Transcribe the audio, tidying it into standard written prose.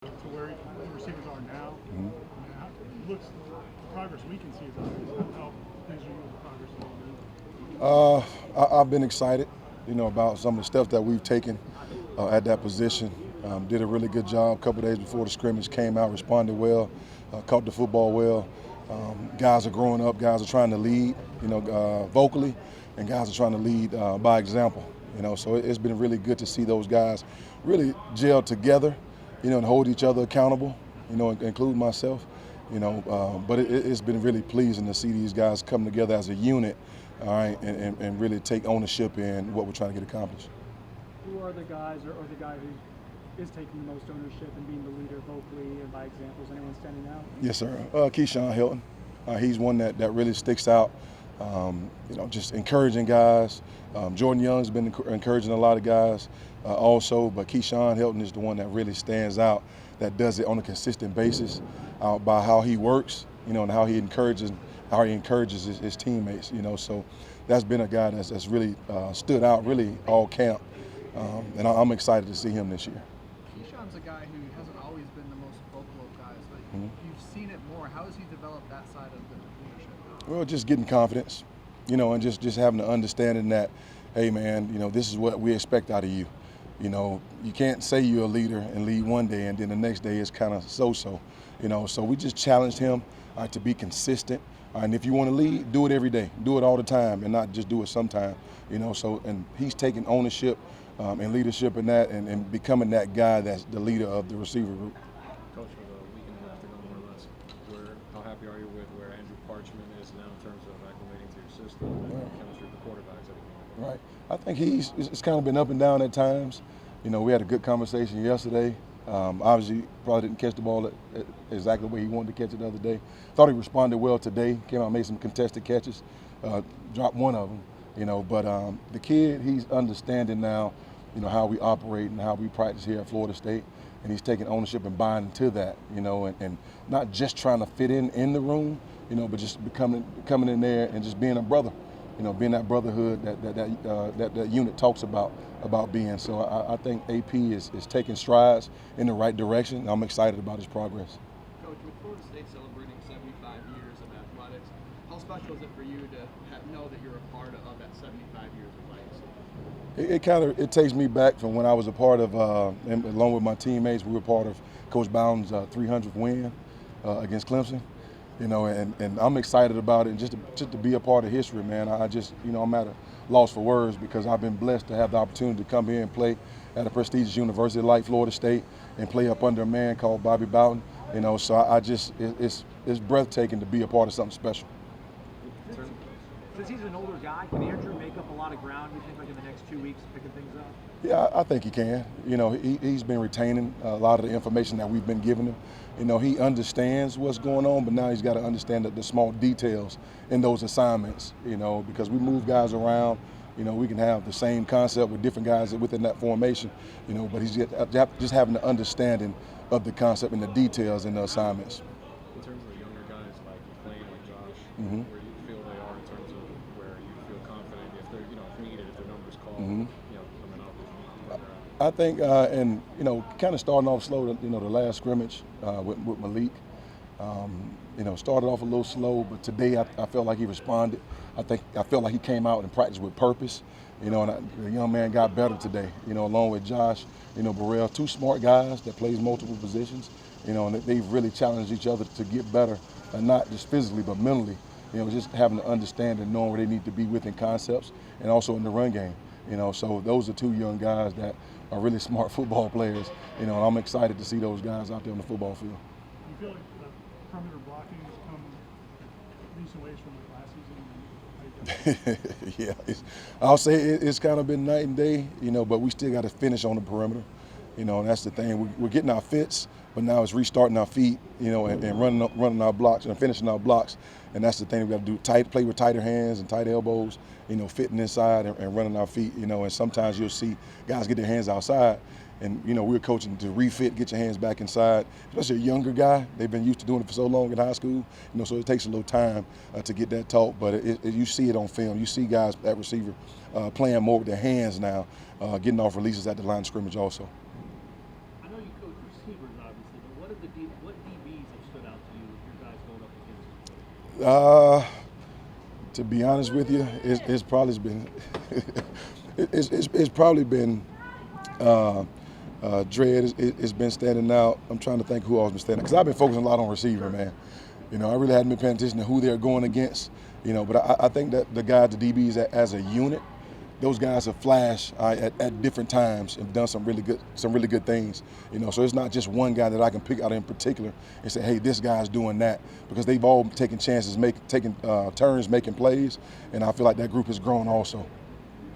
to where the receivers are now. Mhm. It looks the progress we can see is obvious. How pleased are you with the progress of the league? I've been excited, about some of the steps that we've taken at that position. Did a really good job a couple days before the scrimmage, came out, responded well, caught the football well. Guys are growing up, guys are trying to lead, vocally, and guys are trying to lead by example. So it's been really good to see those guys really gel together, and hold each other accountable, including myself. But it's been really pleasing to see these guys come together as a unit, all right, and really take ownership in what we're trying to get accomplished. Who are the guys, or the guy who is taking the most ownership and being the leader vocally and by example? Is anyone standing out? Yes, sir. Keyshawn Hilton. He's one that really sticks out. Just encouraging guys. Jordan Young's been encouraging a lot of guys also, but Keyshawn Hilton is the one that really stands out, that does it on a consistent basis by how he works, and how he encourages his teammates. So that's been a guy that's really stood out really all camp, and I'm excited to see him this year. Keyshawn's a guy who hasn't always been the most vocal of guys. Like, you've seen it more. How has he developed that side of the leadership? Well, just getting confidence, and just having the understanding that, hey, man, this is what we expect out of you. You can't say you're a leader and lead one day and then the next day is kind of so-so. So we just challenged him to be consistent. And if you want to lead, do it every day. Do it all the time and not just do it sometime. And he's taking ownership and leadership in that and becoming that guy that's the leader of the receiver group. Coach, for the weekend left to go, more or less, how happy are you with where Andrew Parchment is now in terms of acclimating to your system and chemistry with the quarterbacks? Everything? Right. I think it's kind of been up and down at times. We had a good conversation yesterday. Obviously, probably didn't catch the ball exactly the way he wanted to catch it the other day. Thought he responded well today. Came out, made some contested catches, dropped one of them. But the kid, he's understanding now, how we operate and how we practice here at Florida State, and he's taking ownership and buying into that, and not just trying to fit in the room, but just coming in there and just being a brother. Being that brotherhood that unit talks about being. So I think AP is taking strides in the right direction. I'm excited about his progress. Coach, with Florida State celebrating 75 years of athletics, how special is it for you to know that you're a part of that 75 years of legacy? It takes me back from when I was a part of, along with my teammates, we were part of Coach Bowden's 300th win against Clemson. And I'm excited about it, and just to be a part of history, man. I'm at a loss for words because I've been blessed to have the opportunity to come here and play at a prestigious university like Florida State and play up under a man called Bobby Bowden. So it's breathtaking to be a part of something special. Since he's an older guy, can Andrew make up a lot of ground, you think, like in the next 2 weeks, picking things up? Yeah, I think he can. He's been retaining a lot of the information that we've been giving him. He understands what's going on, but now he's got to understand the small details in those assignments, because we move guys around. We can have the same concept with different guys within that formation, but he's just having the understanding of the concept and the details in the assignments. In terms of the younger guys like McLean and Josh, Mm-hmm. where do you feel they are in terms of where you feel confident if they're, if needed, if their numbers called, Mm-hmm. coming up, where they're at? I think, kind of starting off slow, the last scrimmage with Malik. Started off a little slow, but today I felt like he responded. I felt like he came out and practiced with purpose, and the young man got better today, along with Josh, Burrell, two smart guys that plays multiple positions, and they've really challenged each other to get better, and not just physically, but mentally, just having to understand and knowing where they need to be within concepts and also in the run game. So those are two young guys that are really smart football players, and I'm excited to see those guys out there on the football field. Do you feel like the perimeter blocking has come leaps and ways from last season? Yeah, I'll say it's kind of been night and day, but we still got to finish on the perimeter. And that's the thing. We're getting our fits, but now it's restarting our feet, and running our blocks and finishing our blocks. And that's the thing we got to do. Play with tighter hands and tight elbows, fitting inside and running our feet, and sometimes you'll see guys get their hands outside. And, we're coaching to refit, get your hands back inside, especially a younger guy. They've been used to doing it for so long in high school, so it takes a little time to get that taught. But you see it on film. You see guys at receiver playing more with their hands now, getting off releases at the line of scrimmage also. I know you coach receivers, obviously, what DBs have stood out to you with your guys going up against? To be honest with you, it's probably been it's probably been Dredd. It's been standing out. I'm trying to think who else been standing, because I've been focusing a lot on receiver, man. You know, I really hadn't been paying attention to who they're going against. You know, but I think that the guys, the DBs, as a unit, those guys have flashed at different times and done some really good things. You know, so it's not just one guy that I can pick out in particular and say, hey, this guy's doing that, because they've all taken chances, taking turns making plays, and I feel like that group has grown also.